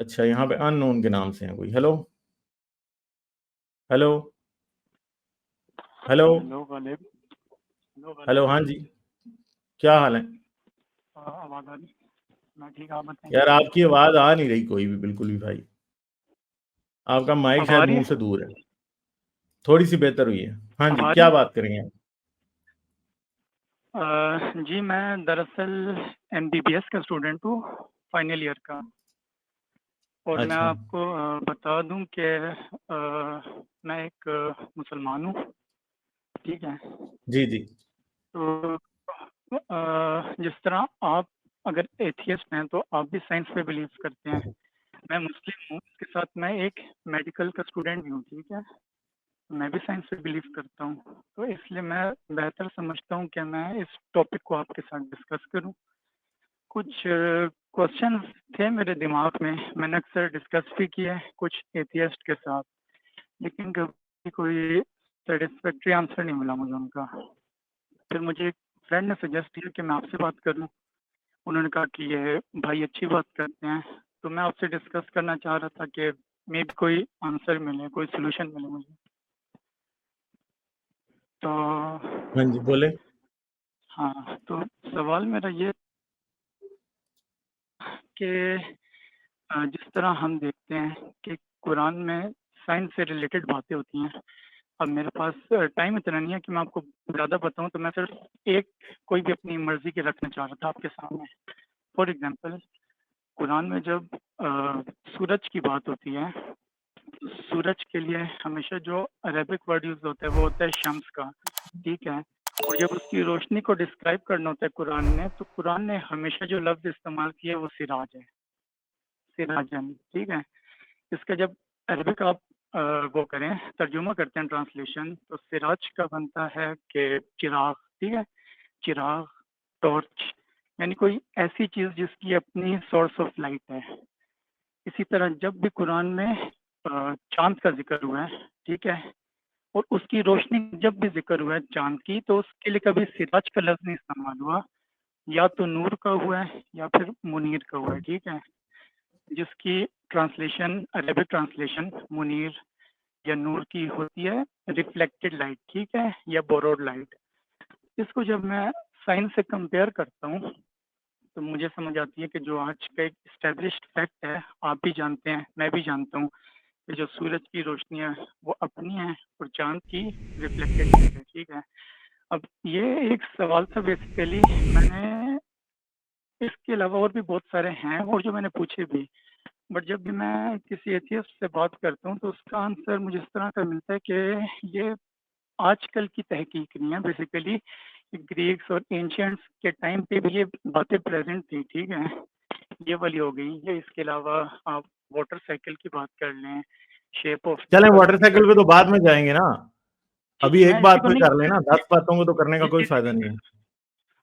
अच्छा, यहाँ पे अननोन के नाम से है कोई। Hello hello hello hello Ghalib. Hello, हाँ जी, क्या हाल है? आवाज़ आ रही? मैं ठीक, आप बताएं। यार आपकी आवाज आ नहीं रही कोई भी, बिल्कुल भी भाई। आपका माइक अब आ शायद रही मुंह से है? दूर है। थोड़ी सी बेहतर हुई है। हाँ अब जी, आ रही क्या है? बात करेंगे आप? जी मैं दरअसल एमबीबीएस का स्टूडेंट हूँ, फाइनल ईयर का। और मैं अच्छा। आपको बता दूं कि मैं एक मुसलमान हूँ, ठीक है। जी जी। तो जिस तरह आप अगर एथियस्ट हैं तो आप भी साइंस पे बिलीव करते हैं। मैं मुस्लिम हूँ, इसके साथ मैं एक मेडिकल का स्टूडेंट भी हूँ, ठीक है। मैं भी साइंस पे बिलीव करता हूँ, तो इसलिए मैं बेहतर समझता हूँ कि मैं इस टॉपिक को आपके साथ डिस्कस करूँ। कुछ क्वेश्चन थे मेरे दिमाग में, मैंने अक्सर डिस्कस भी किए कुछ एथियस्ट के साथ, लेकिन कभी कोई सेटिस्फैक्ट्री आंसर नहीं मिला मुझे उनका। फिर मुझे एक फ्रेंड ने सजेस्ट किया कि मैं आपसे बात करूं। उन्होंने कहा कि ये भाई अच्छी बात करते हैं, तो मैं आपसे डिस्कस करना चाह रहा था कि मे भी कोई आंसर मिले, कोई सोल्यूशन मिले मुझे। तो हाँ जी, बोले। हाँ, तो सवाल मेरा ये कि जिस तरह हम देखते हैं कि कुरान में साइंस से रिलेटेड बातें होती हैं। अब मेरे पास टाइम इतना नहीं है कि मैं आपको ज़्यादा बताऊं, तो मैं सिर्फ एक कोई भी अपनी मर्जी के रखना चाह रहा था आपके सामने। फॉर एग्जांपल, कुरान में जब सूरज की बात होती है, तो सूरज के लिए हमेशा जो अरेबिक वर्ड यूज होता है वो होता है शम्स का, ठीक है। और जब उसकी रोशनी को डिस्क्राइब करना होता है कुरान ने, तो कुरान ने हमेशा जो लफ्ज इस्तेमाल किया है वो सिराज है, सिराजन, ठीक है। इसका जब अरबिक आप वो करें, तर्जुमा करते हैं, ट्रांसलेशन, तो सिराज का बनता है कि चिराग, ठीक है। चिराग, टॉर्च, यानी कोई ऐसी चीज़ जिसकी अपनी सोर्स ऑफ लाइट है। इसी तरह जब भी कुरान में चांद का जिक्र हुआ है, ठीक है, और उसकी रोशनी जब भी जिक्र हुआ है चांद की, तो उसके लिए कभी सिराज का लफ्ज नहीं इस्तेमाल हुआ, या तो नूर का हुआ है या फिर मुनीर का हुआ है, ठीक है। जिसकी ट्रांसलेशन, अरबिक ट्रांसलेशन मुनीर या नूर की होती है रिफ्लेक्टेड लाइट, ठीक है, या बोरोड लाइट। इसको जब मैं साइंस से कंपेयर करता हूँ तो मुझे समझ आती है कि जो आज का एक इस्टेब्लिश्ड फैक्ट है, आप भी जानते हैं, मैं भी जानता हूँ, कि जो सूरज की रोशनी है वो अपनी है और चांद की रिफ्लेक्टेड लाइट है, ठीक है। अब ये एक सवाल था बेसिकली, मैंने इसके अलावा और भी बहुत सारे हैं और जो मैंने पूछे भी, बट जब भी मैं किसी एथियस्ट से बात करता हूँ तो उसका आंसर मुझे इस तरह का मिलता है कि ये आजकल की तहकीक नहीं है, बेसिकली ग्रीक्स और एंशियंट्स के टाइम पे भी ये बातें प्रेजेंट थी, ठीक है। ये वाली हो गई, या इसके अलावा आप वाटर साइकिल की बात कर लें, शेप ऑफ द चलें, अर्थ की वाटर साइकिल पे तो कर बाद में जाएंगे ना। जी अभी जी, मैं एक इसी बात को पे नहीं कर लेना, 10 बातों को तो करने का जी कोई जी फायदा जी नहीं है।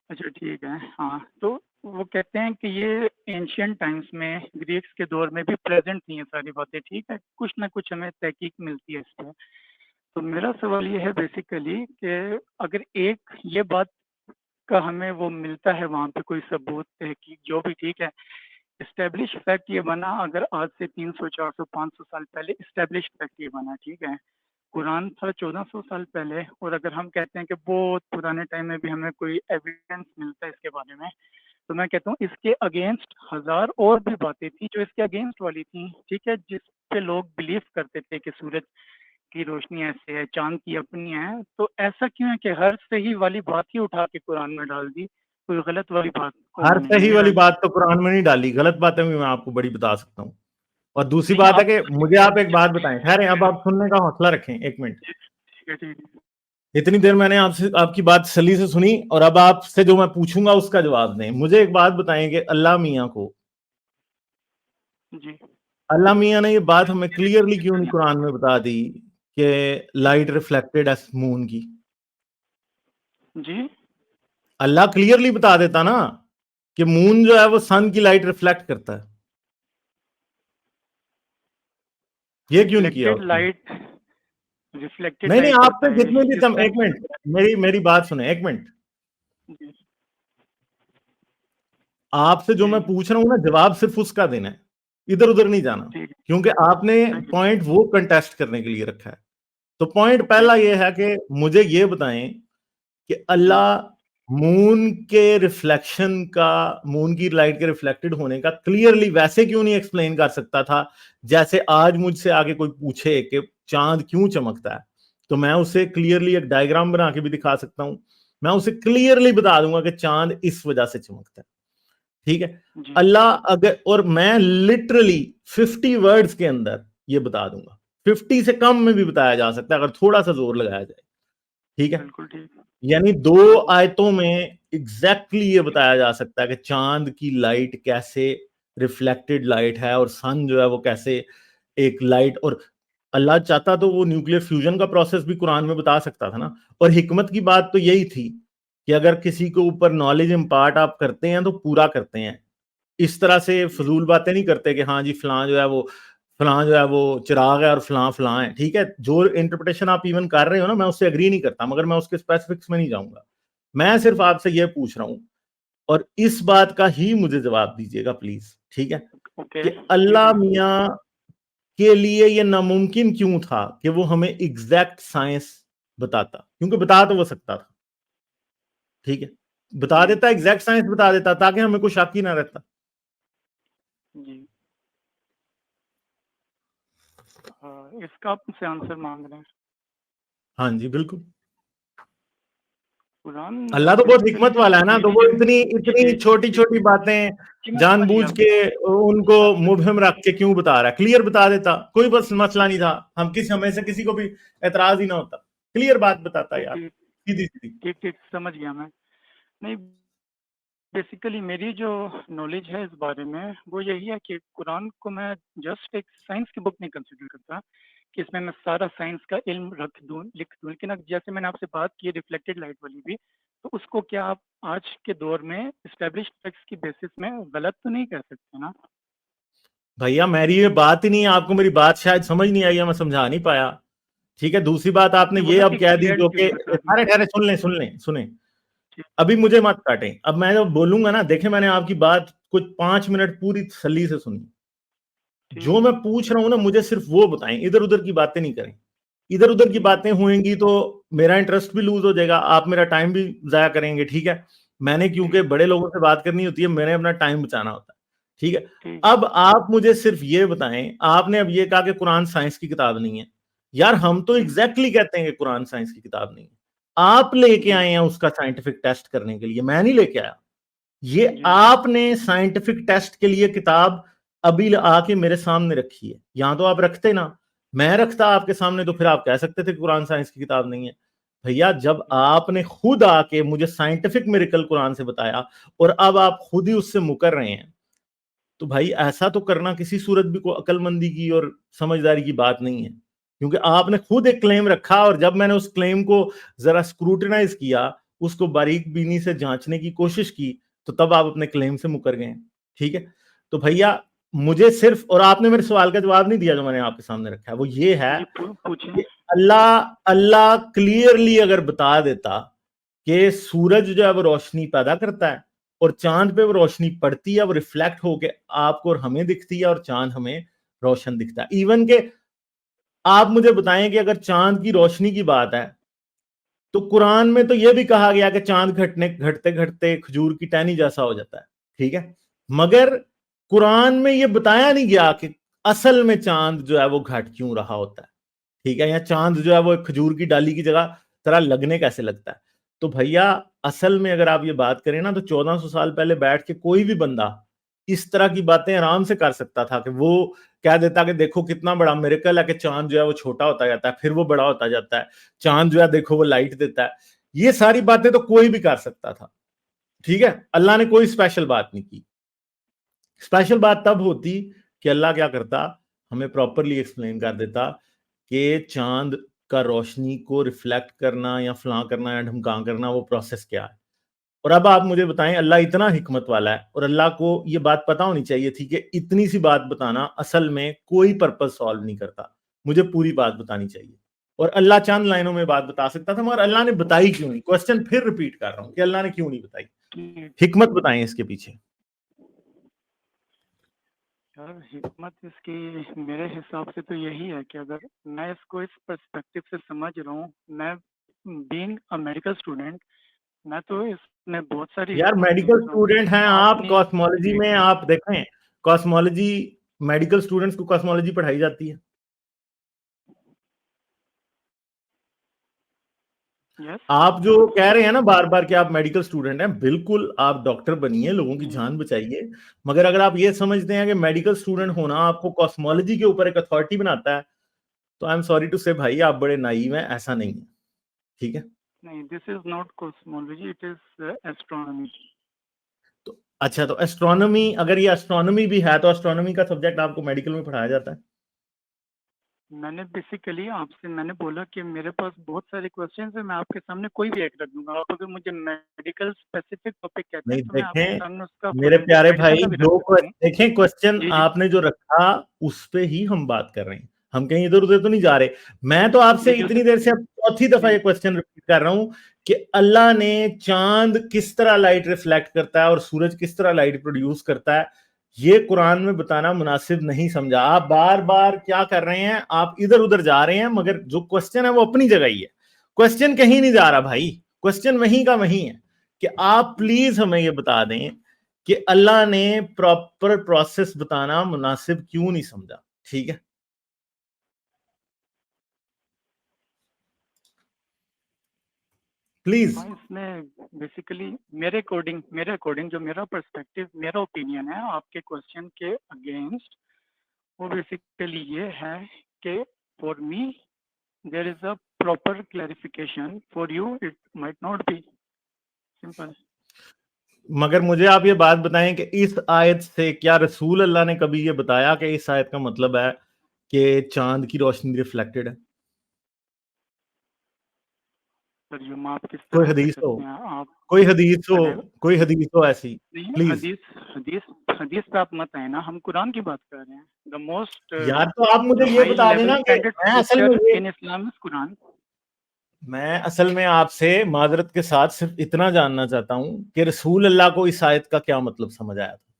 अच्छा ठीक है। हाँ, तो वो कहते हैं कि ये एंशियंट टाइम्स में, ग्रीक्स के दौर में भी प्रेजेंट थी ये सारी बातें, ठीक है। कुछ ना कुछ हमें तहकीक मिलती है इस पर। तो मेरा सवाल ये है बेसिकली कि अगर एक ये बात का हमें वो मिलता है वहाँ पे कोई सबूत, तहकीक, जो भी, ठीक है, इस्टेब्लिश फैक्ट ये बना, अगर आज से 300 400 500 साल पहले इस्टेब्लिश फैक्ट ये बना, ठीक है। कुरान था 1400 साल पहले, और अगर हम कहते हैं कि बहुत पुराने टाइम में भी हमें कोई एविडेंस मिलता है इसके बारे में, तो मैं कहता हूँ इसके अगेंस्ट हजार और भी बातें थी जो इसके अगेंस्ट वाली थी, ठीक है, जिस पे लोग बिलीव करते थे कि सूरज की रोशनी ऐसे है, चांद की अपनी है। तो ऐसा क्यों है कि हर सही वाली बात ही उठा के कुरान में डाल दी, कोई गलत वाली बात को हर उन्होंने सही नहीं वाली डाली? बात तो कुरान में नहीं डाली, गलत बातें भी मैं आपको बड़ी बता सकता हूँ। और दूसरी नहीं बात है आप कि मुझे आप एक बात बताएं, ठहरें, अब आप सुनने का हौसला रखें, एक मिनट। ठीक है, ठीक है। इतनी देर मैंने आपसे आपकी बात सली से सुनी, और अब आपसे जो मैं पूछूंगा उसका जवाब दें। मुझे एक बात बताएं कि अल्लाह मियाँ को, जी अल्लाह मियाँ ने ये बात हमें क्लियरली क्यों नहीं कुरान में बता दी कि लाइट रिफ्लेक्टेड है मून की? जी अल्लाह क्लियरली बता देता ना कि मून जो है वो सन की लाइट रिफ्लेक्ट करता है। ये क्यों नहीं किया रिफ्लेक्टेड उसने? लाइट, रिफ्लेक्टेड नहीं नहीं, लाइट आपसे करता है जितने भी इस एक सेंस मिनट, मेरी बात सुने, एक मिनट। जी आपसे जो जी मैं पूछ रहा हूं ना, जवाब सिर्फ उसका देना है। इधर उधर नहीं जाना, ठीक है, क्योंकि आपने ठीक है, पॉइंट वो कंटेस्ट करने के लिए रखा है। तो पॉइंट ओके, पहला ये है कि मुझे ये बताएं कि जी, अल्लाह मून के रिफ्लेक्शन का, मून की लाइट के रिफ्लेक्टेड होने का क्लियरली वैसे क्यों नहीं एक्सप्लेन कर सकता था, जैसे आज मुझसे आगे कोई पूछे कि चांद क्यों चमकता है, तो मैं उसे क्लियरली एक डायग्राम बना के भी दिखा सकता हूं। मैं उसे क्लियरली बता दूंगा कि चांद इस वजह से चमकता है। ठीक है। जी, अल्लाह अगर, और मैं लिटरली 50 वर्ड्स के अंदर ये बता दूंगा, 50 से कम में भी बताया जा सकता है अगर थोड़ा सा जोर लगाया जाए। ठीक है। बिल्कुल ठीक, यानी जी, दो आयतों में एग्जैक्टली ये बताया जा सकता है कि चांद की लाइट कैसे रिफ्लेक्टेड लाइट है, और सन जो है वो कैसे एक लाइट, और अल्लाह चाहता तो वो न्यूक्लियर फ्यूजन का प्रोसेस भी कुरान में बता सकता था ना। और हिकमत की बात तो यही थी कि अगर किसी के ऊपर नॉलेज इम्पार्ट आप करते हैं तो पूरा करते हैं, इस तरह से जी, फजूल बातें नहीं करते कि हाँ जी फलां जो है वो चिराग है और फलां है। ठीक है, जो इंटरप्रिटेशन आप इवन कर रहे हो ना, मैं उससे एग्री नहीं करता, मगर मैं उसके स्पेसिफिक्स में नहीं जाऊंगा। मैं सिर्फ आपसे ये पूछ रहा हूं, और इस बात का ही मुझे जवाब दीजिएगा प्लीज। ठीक है, ओके, कि ठीक अल्लाह है, मियां के लिए ये नामुमकिन क्यों था कि वो हमें एग्जैक्ट साइंस बताता, क्योंकि बता तो वो सकता था। ठीक है, बता जी, देता, एग्जैक्ट साइंस बता देता, ताकि हमें कोई शक ही ना रहता। जी, हाँ, इसका आप मुझसे आंसर मांग रहे हैं। हाँ जी बिल्कुल। कुरान अल्लाह तो बहुत बेसिकली हिकमत वाला है ना, तो मेरी वो जो इतनी जी, इतनी जी, छोटी जी, छोटी बातें जी, मैं समझ जानबूझ गया, के उनको आपने मुबहम रख के क्यों बता रहा है। क्लियर बता देता, कोई बस मसला नहीं था, हम किसी हमें से किसी को भी एतराज ही ना होता, क्लियर बात बताता यार, ओके, सीधी सीधी। ठीक, ठीक, समझ गया मैं। नहीं, बेसिकली मेरी जो नॉलेज है इस बारे में वो यही है कि कुरान को मैं जस्ट एक साइंस की बुक नहीं कंसिडर करता कि इसमें मैं सारा साइंस का इल्म रख दूं, लिख दूं। लेकिन अब जैसे मैंने आपसे बात की रिफ्लेक्टेड लाइट वाली भी, तो उसको क्या आप आज के दौर में इस्टेब्लिश फैक्ट्स की बेसिस में गलत तो नहीं कह सकते ना? भैया मेरी ये बात ही नहीं है, आपको मेरी बात शायद समझ नहीं आई है, मैं समझा नहीं पाया। ठीक है, दूसरी बात आपने आपने ये बोला अब कि कह दी जो कि, क्लियरली बता दूं। अरे ठहरे सुन लें सुने, ठीक, अभी मुझे मत काटें। अब मैं जब बोलूंगा ना, देखें मैंने आपकी बात कुछ 5 मिनट पूरी तसल्ली से सुनी। ठीक, जो मैं पूछ रहा हूं ना, मुझे सिर्फ वो बताएं, इधर उधर की बातें नहीं करें। इधर उधर की जी, बातें होंगी तो मेरा इंटरेस्ट भी लूज हो जाएगा, आप मेरा टाइम भी जाया करेंगे। ठीक है, मैंने क्योंकि ठीक, बड़े लोगों से बात करनी होती है, मैंने अपना टाइम बचाना होता है। ठीक है, ठीक, अब आप मुझे सिर्फ ये बताएं, आपने अब ये कहा कि कुरान साइंस की किताब नहीं है। यार हम तो जी, एग्जैक्टली कहते हैं कि कुरान साइंस की किताब नहीं है। आप लेके जी, आए हैं उसका साइंटिफिक टेस्ट करने के लिए, मैं नहीं लेके आया। ये जी, आपने साइंटिफिक टेस्ट के लिए किताब अभी आके मेरे सामने रखी है, यहां तो आप रखते ना, मैं रखता आपके सामने, तो फिर आप कह सकते थे कुरान साइंस की किताब नहीं है। भैया जब आपने खुद आके मुझे साइंटिफिक मिरेकल कुरान से बताया, और अब आप खुद ही उससे मुकर रहे हैं, तो भाई ऐसा तो करना किसी सूरत भी को अकलमंदी की और समझदारी की बात नहीं है। क्योंकि आपने खुद एक क्लेम रखा, और जब मैंने उस क्लेम को जरा स्क्रूटिनाइज किया, उसको बारीक बीनी से जांचने की कोशिश की, तो तब आप अपने क्लेम से मुकर गए। ठीक है, तो भैया मुझे सिर्फ, और आपने मेरे सवाल का जवाब नहीं दिया जो मैंने आपके सामने रखा है, वो ये है जी, पूछें। कि अल्लाह अल्लाह क्लियरली अगर बता देता कि सूरज जो है वो रोशनी पैदा करता है, और चांद पे वो रोशनी पड़ती है, वो रिफ्लेक्ट होके आपको और हमें दिखती है, और चांद हमें रोशन दिखता है। इवन के आप मुझे बताएं कि अगर चांद की रोशनी की बात है, तो कुरान में तो यह भी कहा गया कि चांद घटते घटते खजूर की टहनी जैसा हो जाता है। ठीक है, मगर कुरान में यह बताया नहीं गया कि असल में चांद जो है वो घट क्यों रहा होता है। ठीक है, या चांद जो है वो खजूर की डाली की जगह तरह लगने कैसे लगता है। तो भैया असल में अगर आप ये बात करें ना, तो 1400 साल पहले बैठ के कोई भी बंदा इस तरह की बातें आराम से कर सकता था, कि वो कह देता कि देखो कितना बड़ा मिरेकल है कि चांद जो है वो छोटा होता जाता है, फिर वो बड़ा होता जाता है, चांद जो है देखो वो लाइट देता है। ये सारी बातें तो कोई भी कर सकता था। ठीक है, अल्लाह ने कोई स्पेशल बात नहीं की। स्पेशल बात तब होती कि अल्लाह क्या करता, हमें प्रॉपरली एक्सप्लेन कर देता कि चांद का रोशनी को रिफ्लेक्ट करना या फलां करना या ढमका करना वो प्रोसेस क्या है। और अब आप मुझे बताएं, अल्लाह इतना हिकमत वाला है, और अल्लाह को ये बात पता होनी चाहिए थी कि इतनी सी बात बताना असल में कोई पर्पज सॉल्व नहीं करता, मुझे पूरी बात बतानी चाहिए। और अल्लाह चंद लाइनों में बात बता सकता था, मगर अल्लाह ने बताई क्यों नहीं। क्वेश्चन फिर रिपीट कर रहा हूं कि अल्लाह ने क्यों नहीं बताई, ठीक, हिकमत बताएं इसके पीछे। यार हिकमत इसकी मेरे हिसाब से तो यही है कि अगर मैं इसको इस पर्सपेक्टिव से समझ रहा हूँ, मैं बीइंग अ मेडिकल स्टूडेंट, मैं तो इसमें बहुत सारी यार हिकमत देख मेडिकल रहा हूँ स्टूडेंट हैं आप, अपनी। कॉस्मोलॉजी जी में जी। आप देखें, कॉस्मोलॉजी, मेडिकल स्टूडेंट्स को कॉस्मोलॉजी पढ़ाई जाती है। यस। आप जो कह रहे हैं ना बार बार कि आप मेडिकल स्टूडेंट हैं, बिल्कुल आप डॉक्टर बनिए, लोगों की जान बचाइए, मगर अगर आप ये समझते हैं कि मेडिकल स्टूडेंट होना आपको कॉस्मोलॉजी के ऊपर एक अथॉरिटी बनाता है, तो आई एम सॉरी टू से भाई, आप बड़े नाइव हैं, ऐसा नहीं है। ठीक है। नहीं, this is not cosmology, it is astronomy. तो अच्छा, तो एस्ट्रोनॉमी, अगर ये एस्ट्रोनॉमी भी है तो एस्ट्रोनॉमी का सब्जेक्ट आपको मेडिकल में पढ़ाया जाता है? मैंने बेसिकली आपसे मैंने बोला कि मेरे पास बहुत सारे क्वेश्चंस हैं, मैं आपके सामने कोई भी एक रख दूंगा। आप अगर मुझे मेडिकल स्पेसिफिक टॉपिक कहते हैं नहीं तो मैं आपके देखें सामने उसका मेरे फोरेंसिक प्यारे मेडिसिन भाई, का भी रख जो सकता हूँ। देखें क्वेश्चन जी जी आपने जो रखा उस पे ही हम बात कर रहे हैं, हम कहीं इधर उधर तो नहीं जा रहे। मैं तो आपसे जी जी इतनी देर से अब चौथी दफा जी ये क्वेश्चन रिपीट कर रहा हूं कि अल्लाह ने चांद किस तरह लाइट रिफ्लेक्ट करता है और सूरज किस तरह लाइट प्रोड्यूस करता है, ये कुरान में बताना मुनासिब नहीं समझा। आप बार बार क्या कर रहे हैं, आप इधर उधर जा रहे हैं, मगर जो क्वेश्चन है वो अपनी जगह ही है। क्वेश्चन कहीं नहीं जा रहा भाई, क्वेश्चन वहीं का वहीं है कि आप प्लीज हमें ये बता दें कि अल्लाह ने प्रॉपर प्रोसेस बताना मुनासिब क्यों नहीं समझा। ठीक है, प्लीज। हाँ, इसमें बेसिकली मेरे अकॉर्डिंग जो मेरा पर्सपेक्टिव, मेरा ओपिनियन है आपके क्वेश्चन के अगेंस्ट, वो बेसिकली ये है कि for me there is a proper clarification, for you it might not be simple. मगर मुझे आप ये बात बताएं कि इस आयत से क्या रसूल अल्लाह ने कभी ये बताया कि इस आयत का मतलब है कि चांद की रोशनी रिफ्लेक्टेड है? तर्जुमा आप किस कोई तरह से हदीस हो, करते हैं आप? कोई हदीस हो, पहले कोई हदीस हो ऐसी, नहीं, प्लीज। हदीस हदीस हदीस पे आप मत आए ना, हम कुरान की बात कर रहे हैं। द मोस्ट यार तो आप मुझे ये हाई बता लेवल देना कि स्टैंडर्ड मैं असल में स्क्रिप्चर ये इन इस्लाम इज कुरान। मैं असल में आपसे माजरत के साथ सिर्फ इतना जानना चाहता हूं कि रसूल अल्लाह को इस आयत का क्या मतलब समझ आया था।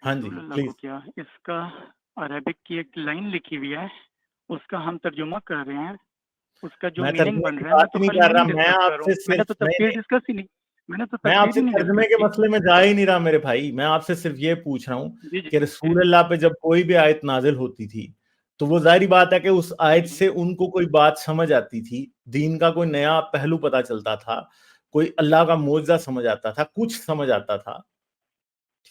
हाँ जी, रसूल अल्लाह को प्लीज। क्या, इसका अरबिक की एक लाइन लिखी हुई है, उसका हम तर्जुमा कर रहे हैं, उसका जो मैं मीनिंग तर्जमे बन की रहा है। मैं बात तो नहीं खाली कर रहा, मीनिंग मैं डिस्कस कर रहा आपसे हूँ, मैंने सिर्फ तो नहीं तफसीर नहीं डिस्कस ही नहीं मैंने तो मैं तफसीर आपसे ही नहीं तर्जमे डिस्कस के की। मसले में जा ही नहीं रहा मेरे भाई, मैं आपसे सिर्फ ये पूछ रहा हूं जी जी कि जी रसूल अल्लाह पे जब कोई भी आयत नाजिल होती थी तो वो जाहिर बात है कि उस आयत जी से उनको कोई बात समझ आती थी, दीन का कोई नया पहलू पता चलता था, कोई अल्लाह का मोजज़ा समझ आता था, कुछ समझ आता था।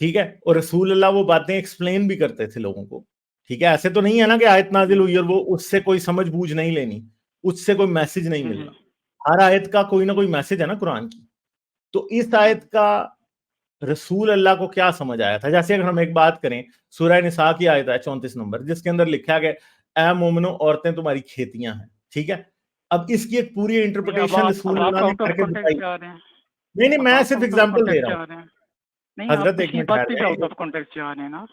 ठीक है, और रसूल अल्लाह वो बातें एक्सप्लेन भी करते थे लोगों को। ठीक है, ऐसे तो नहीं है ना कि आयत नाजिल जी हुई और वो उससे कोई समझ बूझ नहीं लेनी, उससे कोई मैसेज नहीं जी मिलना। हर आयत का कोई ना कोई मैसेज है ना कुरान की। तो इस आयत का रसूल अल्लाह को क्या समझ आया था? जैसे अगर हम एक बात करें, सूरह निसा की आयत है 34 नंबर, जिसके अंदर लिखा गया, ए मोमिनो, औरतें तुम्हारी खेतियां हैं। ठीक है, अब इसकी एक पूरी नहीं, अब इंटरप्रिटेशन अब रसूल आप अल्लाह ने आउट ऑफ करके कॉन्टेक्स्ट बताई। जा रहे हैं। नहीं नहीं, अब मैं आप सिर्फ out of example they context रहा हूँ। जा रहे हैं। नहीं, आप हजरत एक पिछली मिनट बात ठहर पे भी आउट जाए, ऑफ कॉन्टेक्स्ट जा रहे हैं ना,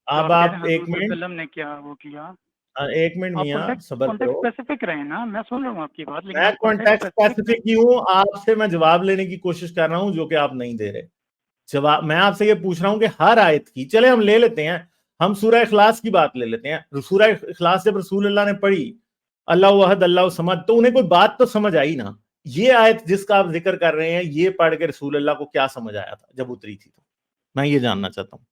जो अब आप कह रहे आप हैं एक हजूर मिनट, सल्लम ने क्या वो किया। एक मिनट आप मियाँ कॉन्टेक्स्ट सबर कॉन्टेक्स्ट करो। स्पेसिफिक रहे ना, मैं सुन रहा हूँ आपकी बात, लेकिन मैं आप कॉन्टेक्स्ट कॉन्टेक्स्ट स्पेसिफिक रहे। स्पेसिफिक ही हूँ, आपसे मैं जवाब लेने की कोशिश कर रहा हूँ जो कि आप नहीं दे रहे। जवाब मैं आपसे ये पूछ रहा हूँ कि हर आयत की, चले हम ले लेते हैं, हम सूरह इखलास की बात ले लेते हैं। सूरह इखलास जब रसूल अल्लाह ने पढ़ी, अल्लाह वहद अल्लाह समद, तो उन्हें कोई बात तो समझ आई ना। ये आयत जिसका आप जिक्र कर रहे हैं, ये पढ़ के रसूल अल्लाह को क्या समझ आया था जब उतरी थी? तो मैं ये जानना चाहता हूँ।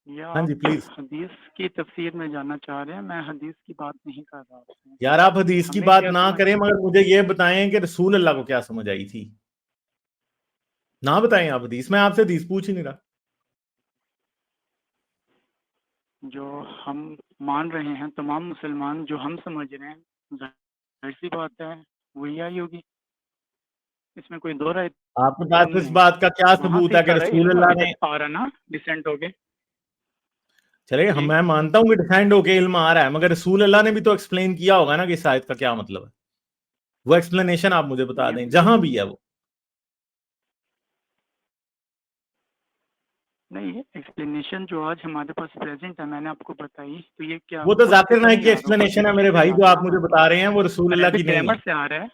या हाँ जी, आप प्लीज। हदीस की तफसीर में जानना चाह रहे हैं? मैं हदीस की बात नहीं कर रहा आपसे। यार आप हदीस की हमें बात क्या ना समझ, करें, मगर मुझे ये बताएं कि रसूल अल्लाह को क्या समझ आई थी। ना बताएं आप हदीस, मैं आपसे हदीस पूछ ही नहीं रहा। जो हम मान रहे हैं तमाम मुसलमान, जो हम समझ रहे हैं, जाहिर सी बात है वही आई होगी, इसमें कोई दो राय आपके तो पास नहीं इस है। बात का क्या वहां सबूत से ही है कि सारा रसूल इल्म अल्लाह अभी ने, तक आ रहा ना, डिसेंट हो गए। चले हम, जी मैं मानता हूं कि डिफाइंड होके इल्म आ रहा है, मगर रसूल अल्लाह ने भी तो एक्सप्लेन किया होगा ना कि इस आयत का क्या मतलब है। वो एक्सप्लेनेशन आप मुझे बता नहीं, दें जहां भी है वो। नहीं, एक्सप्लेनेशन जो आज हमारे पास प्रेजेंट है मैंने आपको बताई, तो ये क्या वो तो खुद से जाकिर तो नाइक नहीं की आ रहा, खुद एक्सप्लेनेशन है मेरे से ही भाई, आ जो रहा आप है मुझे ना, बता रहे हैं वो रसूलुल्लाह की अरेबिक नहीं ग्रामर है। से आ रहा है।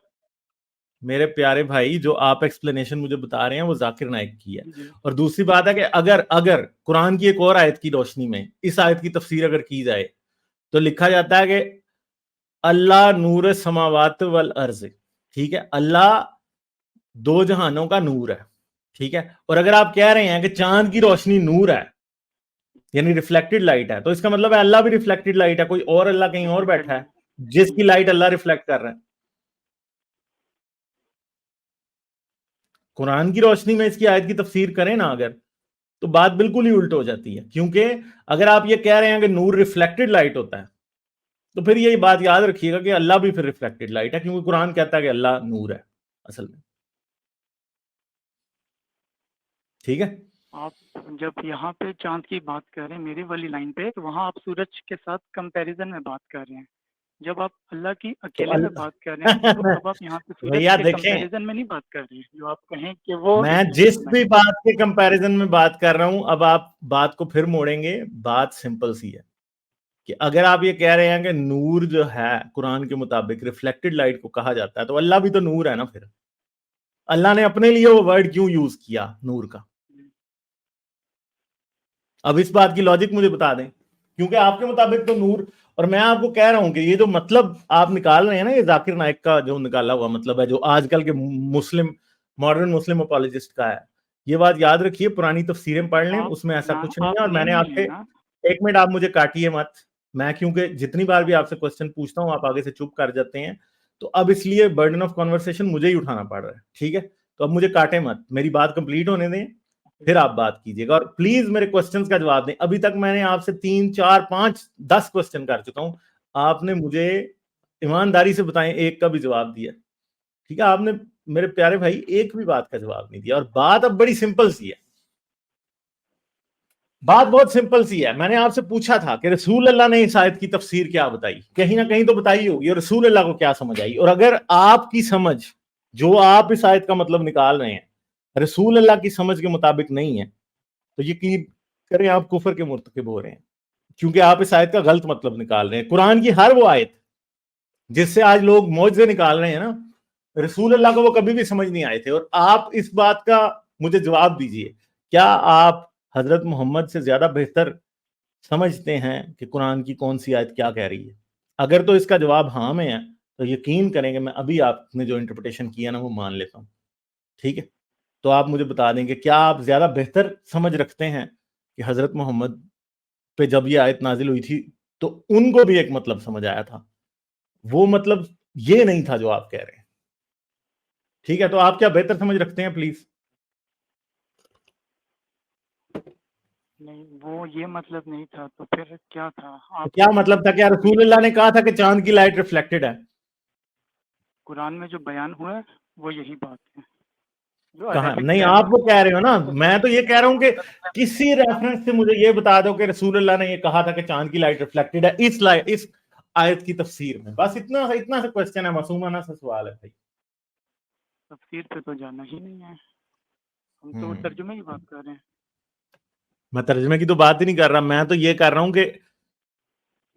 मेरे प्यारे भाई, जो आप एक्सप्लेनेशन मुझे बता रहे हैं वो जाकिर नाइक की है। जी और दूसरी बात है कि अगर अगर कुरान की एक और आयत की रोशनी में इस आयत की तफसीर अगर की जाए तो लिखा जाता है कि अल्लाह नूर समावात वल अर्ज, ठीक है, अल्लाह दो जहानों का नूर है, ठीक है। और अगर आप कह रहे हैं कि चांद की रोशनी नूर है, यानी रिफ्लेक्टेड लाइट है, तो इसका मतलब है अल्लाह भी रिफ्लेक्टेड लाइट है, कोई और अल्लाह कहीं और रिफ्लेक्टेड बैठा है लाइट। जिसकी लाइट अल्लाह रिफ्लेक्ट कर रहा है। कुरान की रोशनी में इसकी आयत की तफसीर करें ना अगर, तो बात बिल्कुल ही उल्ट हो जाती है। क्योंकि अगर आप ये कह रहे हैं कि नूर रिफ्लेक्टेड लाइट होता है, तो फिर ये बात याद रखिएगा कि अल्लाह भी फिर रिफ्लेक्टेड लाइट है, क्योंकि कुरान कहता है कि अल्लाह नूर है असल में। ठीक है। आप जब यहाँ पे चांद की बात कर रहे हैं मेरी वाली लाइन पे, तो वहाँ आप सूरज के साथ कंपैरिजन में बात कर रहे हैं। जब आप अल्लाह की तो अकेले में बात कर रहे हैं, तो अब आप यहाँ पे सूरज भैया के देखें, कंपैरिजन में नहीं बात कर रहे हैं, जो आप कहें कि वो मैं जिस रिफ्लेक्टेड भी लाइट है। बात के कंपैरिजन में बात कर रहा हूं, अब आप बात को फिर मोड़ेंगे। बात सिंपल सी है कि अगर आप ये कह रहे हैं कि नूर जो है कुरान के मुताबिक रिफ्लेक्टेड लाइट को कहा जाता है, तो अल्लाह भी तो नूर है ना। फिर अल्लाह ने अपने लिए वो वर्ड क्यों यूज किया नूर का? अब इस बात की लॉजिक मुझे बता दें, क्योंकि आपके मुताबिक तो नूर, और मैं आपको कह रहा हूं कि ये जो मतलब आप निकाल रहे हैं ना, ये जाकिर नाइक का जो निकाला हुआ मतलब है, जो आजकल के मुस्लिम मॉडर्न मुस्लिम अपोलोजिस्ट का है, ये बात याद रखिए, पुरानी तफसीरें पढ़ लें, आप उसमें ऐसा ना कुछ नहीं आप है। और मैंने नेम नहीं आपसे, है ना। एक मिनट आप मुझे काटिए मत। मैं क्योंकि जितनी बार भी आपसे क्वेश्चन पूछता हूं आप आगे से चुप कर जाते हैं, तो अब इसलिए बर्डन ऑफ कॉन्वर्सेशन मुझे ही उठाना पड़ रहा है, ठीक है। तो अब मुझे काटे मत, मेरी बात कंप्लीट होने दें, फिर आप बात कीजिएगा। और प्लीज मेरे क्वेश्चंस का जवाब दें। अभी तक मैंने आपसे 3 4 5 10 क्वेश्चन कर चुका हूं, आपने मुझे ईमानदारी से बताएं एक का भी जवाब दिया? ठीक है, आपने मेरे प्यारे भाई एक भी बात का जवाब नहीं दिया। और बात अब बड़ी सिंपल सी है, बात बहुत सिंपल सी है। मैंने आपसे पूछा था कि रसूल अल्लाह ने इस आयत की तफसीर क्या बताई, कहीं ना कहीं तो बताई होगी, और रसूल अल्लाह को क्या समझ आई। और अगर आपकी समझ, जो आप इस आयत का मतलब निकाल रहे हैं, रसूल अल्लाह की समझ के मुताबिक नहीं है, तो यकीन करें आप कुफर के मुर्तकिब हो रहे हैं, क्योंकि आप इस आयत का गलत मतलब निकाल रहे हैं। कुरान की हर वो आयत जिससे आज लोग मौजे निकाल रहे हैं ना, रसूल अल्लाह को वो कभी भी समझ नहीं आए थे। और आप इस बात का मुझे जवाब दीजिए, क्या आप हजरत मोहम्मद से ज्यादा बेहतर समझते हैं कि कुरान की कौन सी आयत क्या कह रही है? अगर तो इसका जवाब हाँ में है, तो यकीन करेंगे मैं अभी आपने जो इंटरप्रिटेशन किया ना वो मान लेता हूँ, ठीक है। तो आप मुझे बता देंगे, क्या आप ज्यादा बेहतर समझ रखते हैं कि हजरत मोहम्मद पे जब ये आयत नाजिल हुई थी तो उनको भी एक मतलब समझ आया था, वो मतलब ये नहीं था जो आप कह रहे हैं? ठीक है, तो आप क्या बेहतर समझ रखते हैं प्लीज? नहीं, वो ये मतलब नहीं था, तो फिर क्या था? तो आप क्या मतलब था? क्या जो भी रसूल अल्लाह ने कहा था कि चांद की लाइट रिफ्लेक्टेड है? कुरान में जो बयान हुआ है वो यही बात है, जो कहा अरेबिक नहीं, आप ग्रामर वो कह रहे हो ना, को मैं तो ये कह रहा हूं कि किसी ना। रेफरेंस से मुझे ये बता दो कि रसूल अल्लाह ने ये कहा था कि चांद की लाइट रिफ्लेक्टेड है इस आयत की तफसीर में। बस इतना इतना सा क्वेश्चन है, मासूमाना सा सवाल है भाई। तफसीर पे तो जाना ही नहीं है, हम तो हम्म तर्जुमे की बात कर रहे हैं। मैं तर्जमे की तो बात ही नहीं कर रहा, मैं तो ये कर रहा हूं कि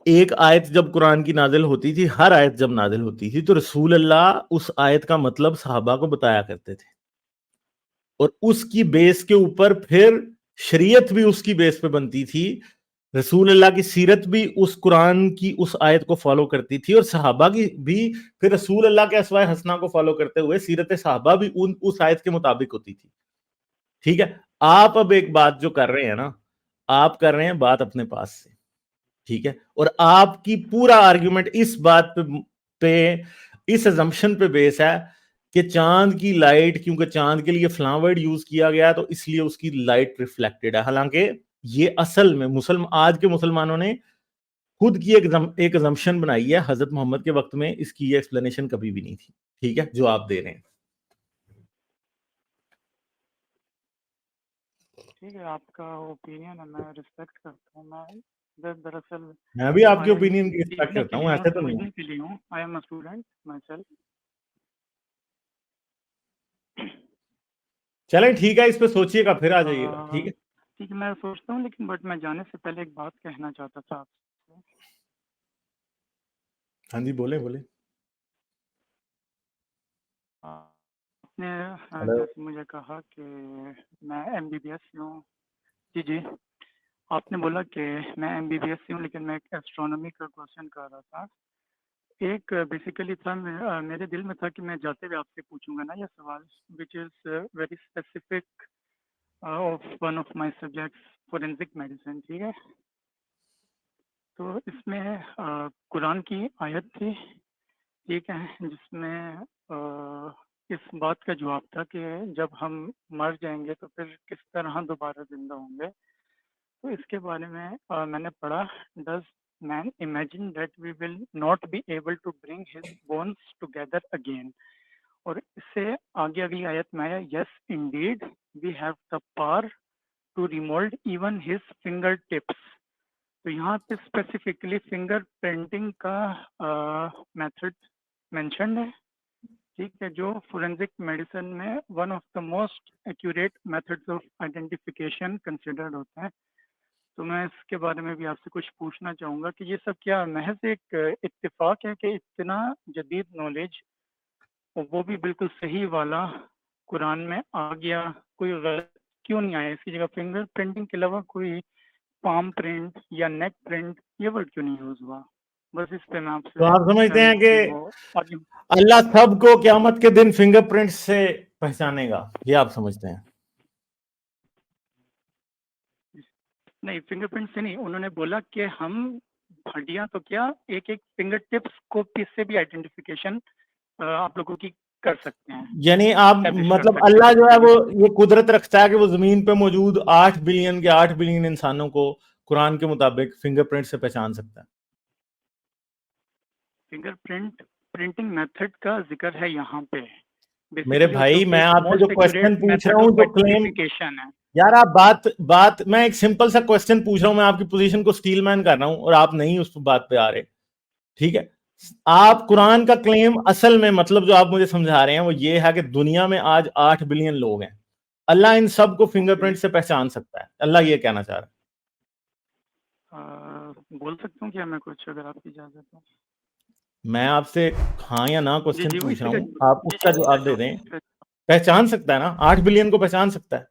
एक आयत जब कुरान की नाजिल होती थी, हर आयत जब नाजिल होती थी, तो रसूल अल्लाह उस आयत का मतलब सहाबा को बताया करते थे, और उसकी बेस के ऊपर फिर शरीयत भी उसकी बेस पे बनती थी। रसूल अल्लाह की सीरत भी उस कुरान की उस आयत को फॉलो करती थी, और सहाबा की भी फिर रसूल अल्लाह के अस्वाए हसना को फॉलो करते हुए सीरत सहाबा भी उस आयत के मुताबिक होती थी। ठीक है। आप अब एक बात जो कर रहे हैं ना, आप कर रहे हैं बात अपने पास से, ठीक है, और आपकी पूरा आर्ग्यूमेंट इस बात पे इस अजम्पशन पे बेस है कि चांद की लाइट, क्योंकि चांद के लिए फलां वर्ड यूज किया गया तो इसलिए उसकी लाइट रिफ्लेक्टेड है। हालांकि ये असल में मुसलमान, आज के मुसलमानों ने खुद की एक अजम्पशन बनाई है, हजरत मोहम्मद के वक्त में इसकी ये एक्सप्लेनेशन कभी भी नहीं थी, ठीक है, जो आप दे रहे हैं। ठीक है, आपका ओपिनियन है, मैं रिस्पेक्ट करता हूँ। मैं दरअसल मैं भी आपके आया ओपिनियन की रिस्पेक्ट सीखने करता के हूँ, लिए हूँ, ऐसे तो नहीं। समझने के लिए हूँ। I am a student my self. चलें ठीक है, इस पे सोचिएगा फिर आ जाइएगा, ठीक है। ठीक है, मैं सोचता हूँ, लेकिन बट मैं जाने से पहले एक बात कहना चाहता था आपसे। हाँ जी, बोले बोले। आपने हेलो। जैसे मुझे कहा कि मैं एमबीबीएस से हूँ। जी जी, आपने बोला कि मैं एमबीबीएस से हूँ, लेकिन मैं एक एस्ट्रोनॉमी का क्वेश्चन कर रहा था। एक बेसिकली था, मेरे दिल में था कि मैं जाते हुए आपसे पूछूंगा ना ये सवाल, which is very specific of one of my subjects, forensic medicine. ठीक है, तो इसमें कुरान की आयत थी, ठीक है, जिसमें इस बात का जवाब था कि जब हम मर जाएंगे तो फिर किस तरह दोबारा जिंदा होंगे। तो इसके बारे में मैंने पढ़ा, does man imagine that we will not be able to bring his bones together again. और इससे आगे अगली आयत में आया, yes indeed we have the power to remould even his finger tips. तो यहाँ पे स्पेसिफिकली फिंगर प्रिंटिंग का मेथड मेंशन है, ठीक है, जो फोरेंसिक मेडिसिन में one of the most accurate methods of identification considered होते हैं। तो मैं इसके बारे में भी आपसे कुछ पूछना चाहूँगा कि ये सब क्या महज एक इत्तेफाक है कि इतना जदीद नॉलेज, और वो भी बिल्कुल सही वाला, कुरान में आ गया, कोई गलत क्यों नहीं आया? इसकी जगह फिंगर प्रिंटिंग के अलावा कोई पाम प्रिंट या नेक प्रिंट ये वर्ड क्यों नहीं यूज हुआ? बस इस पे मैं तो आपसे आप समझते हैं कि वो आगे। अल्लाह सबको क़यामत के दिन फिंगरप्रिंट से पहचानेगा, ये आप समझते हैं? नहीं, फिंगरप्रिंट से नहीं, उन्होंने बोला कि हम हड्डियां तो क्या, एक एक फिंगर टिप्स को पीस से भी आइडेंटिफिकेशन आप लोगों की कर सकते हैं, यानी आप एस्टेब्लिश कर मतलब सकते हैं अल्लाह जो है बेसिकली। वो ये कुदरत रखता है कि वो जमीन पे मौजूद 8 बिलियन के 8 बिलियन इंसानों को कुरान के मुताबिक फिंगरप्रिंट से पहचान सकता है। फिंगरप्रिंट प्रिंटिंग मेथड का जिक्र है यहाँ पे मेरे बेसिकली, जो भाई कि मैं एक आपसे जो मोस्ट एक्यूरेट क्वेश्चन पूछ रहा मेथड हूँ, ऑफ जो क्लेम, आइडेंटिफिकेशन है। यार आप बात बात मैं एक सिंपल सा क्वेश्चन पूछ रहा हूँ, मैं आपकी पोजीशन को स्टील मैन कर रहा हूँ और आप नहीं उस बात पे आ रहे। ठीक है, आप कुरान का क्लेम असल में मतलब जो आप मुझे समझा रहे हैं वो ये है कि दुनिया में आज 8 बिलियन लोग हैं, अल्लाह इन सब को ओके, फिंगरप्रिंट से पहचान सकता है, अल्लाह ये कहना चाह रहा है। बोल सकता हूँ क्या मैं कुछ, अगर आपकी इजाज़त हो? मैं आपसे हाँ या ना जी क्वेश्चन जी, वही पूछ रहा फिगर, हूं, आप जी जी, उसका जवाब दे दें। फिगर, पहचान सकता है ना, 8 बिलियन को पहचान सकता है।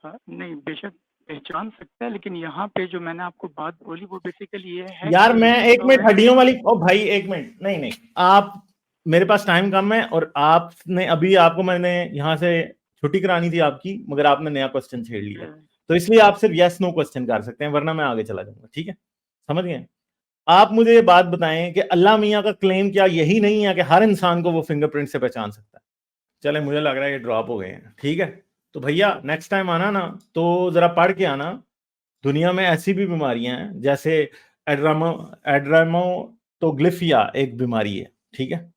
नहीं बेशक पहचान सकता है, लेकिन यहाँ पे जो मैंने आपको बात बोली वो बेसिकली ये है यार कि मैं एक लिखा हुआ मिनट है। हड्डियों वाली, ओ भाई एक मिनट, नहीं नहीं, आप, मेरे पास टाइम कम है और आपने अभी, आपको मैंने यहां से छुट्टी करानी थी आपकी, मगर आपने नया क्वेश्चन छेड़ लिया, तो इसलिए आप सिर्फ यस नो क्वेश्चन कर सकते हैं, वरना मैं आगे चला जाऊंगा। ठीक है, समझ गए? आप मुझे ये बात बताएं कि अल्लाह मियाँ का क्लेम क्या यही नहीं है कि हर इंसान को वो फिंगरप्रिंट से पहचान सकता है? चले, मुझे लग रहा है ये ड्रॉप हो गए हैं। ठीक है, तो भैया नेक्स्ट टाइम आना ना तो जरा पढ़ के आना, दुनिया में ऐसी भी बीमारियां हैं जैसे एड्रामो एड्रामोटोग्लिफिया एक बीमारी है, ठीक है,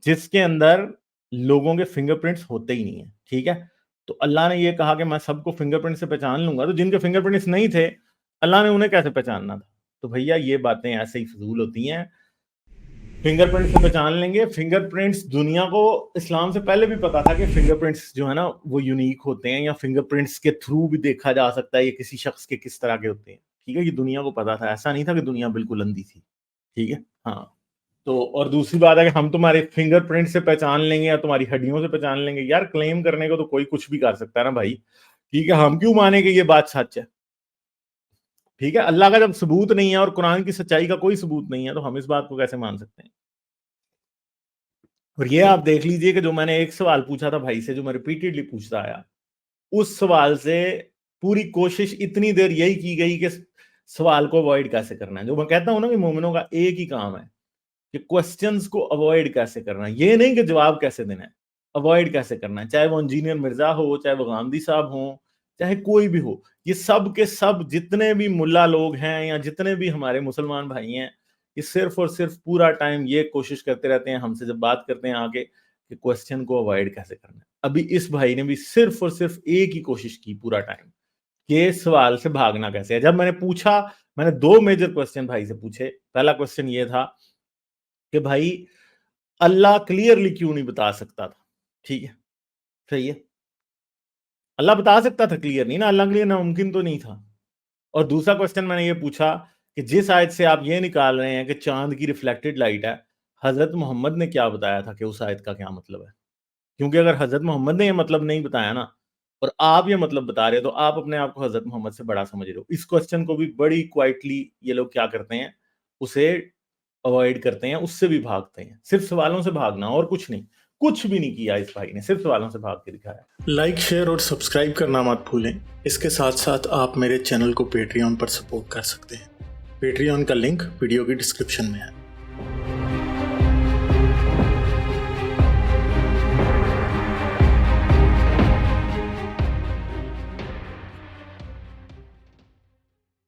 जिसके अंदर लोगों के फिंगरप्रिंट्स होते ही नहीं है। ठीक है, तो अल्लाह ने ये कहा कि मैं सबको फिंगरप्रिंट से पहचान लूंगा, तो जिनके फिंगरप्रिंट्स नहीं थे अल्लाह ने उन्हें कैसे पहचानना था? तो भैया ये बातें ऐसे ही फजूल होती हैं। फिंगरप्रिंट से पहचान लेंगे, फिंगरप्रिंट्स दुनिया को इस्लाम से पहले भी पता था कि फिंगरप्रिंट्स जो है ना वो यूनिक होते हैं, या फिंगरप्रिंट्स के थ्रू भी देखा जा सकता है ये किसी शख्स के किस तरह के होते हैं। ठीक है, ये दुनिया को पता था, ऐसा नहीं था कि दुनिया बिल्कुल अंधी थी। ठीक है, हाँ। तो और दूसरी बात है कि हम तुम्हारे फिंगरप्रिंट से पहचान लेंगे या तुम्हारी हड्डियों से पहचान लेंगे, यार क्लेम करने को तो कोई कुछ भी कर सकता है ना भाई। ठीक है, हम क्यों माने कि ये बात सच है? ठीक है, अल्लाह का जब सबूत नहीं है और कुरान की सच्चाई का कोई सबूत नहीं है, तो हम इस बात को कैसे मान सकते हैं? और ये आप देख लीजिए कि जो मैंने एक सवाल पूछा था भाई से, जो मैं रिपीटेडली पूछता आया, उस सवाल से पूरी कोशिश इतनी देर यही की गई कि सवाल को अवॉइड कैसे करना है। जो मैं कहता हूं ना कि मोमिनों का एक ही काम है कि क्वेश्चंस को अवॉइड कैसे करना है, ये नहीं कि जवाब कैसे देना है, अवॉइड कैसे करना है। चाहे वो इंजीनियर मिर्जा हो, चाहे वो गांधी साहब हो, चाहे कोई भी हो, ये सब के सब जितने भी मुल्ला लोग हैं या जितने भी हमारे मुसलमान भाई हैं, ये सिर्फ और सिर्फ पूरा टाइम ये कोशिश करते रहते हैं हमसे जब बात करते हैं आके कि क्वेश्चन को अवॉइड कैसे करना है। अभी इस भाई ने भी सिर्फ और सिर्फ एक ही कोशिश की पूरा टाइम, कि सवाल से भागना कैसे है। जब मैंने पूछा, मैंने दो मेजर क्वेश्चन भाई से पूछे। पहला क्वेश्चन ये था कि भाई अल्लाह क्लियरली क्यों नहीं बता सकता था? ठीक है, सही है, अल्लाह बता सकता था, क्लियर नहीं ना, अल्लाह के लिए नामुमकिन तो नहीं था। और दूसरा क्वेश्चन मैंने ये पूछा कि जिस आयत से आप ये निकाल रहे हैं कि चांद की रिफ्लेक्टेड लाइट है, हजरत मोहम्मद ने क्या बताया था कि उस आयत का क्या मतलब है? क्योंकि अगर हजरत मोहम्मद ने ये मतलब नहीं बताया ना, और आप ये मतलब बता रहे हो, तो आप अपने आप को हजरत मोहम्मद से बड़ा समझ रहे हो। इस क्वेश्चन को भी बड़ी क्वाइटली ये लोग क्या करते हैं, उसे अवॉइड करते हैं, उससे भी भागते हैं। सिर्फ सवालों से भागना और कुछ नहीं, कुछ भी नहीं किया इस भाई ने, सिर्फ सवालों से भाग के दिखाया। लाइक, शेयर और सब्सक्राइब करना मत भूलें। इसके साथ साथ आप मेरे चैनल को पेट्रियन पर सपोर्ट कर सकते हैं। पेट्रियन का लिंक वीडियो की डिस्क्रिप्शन में है।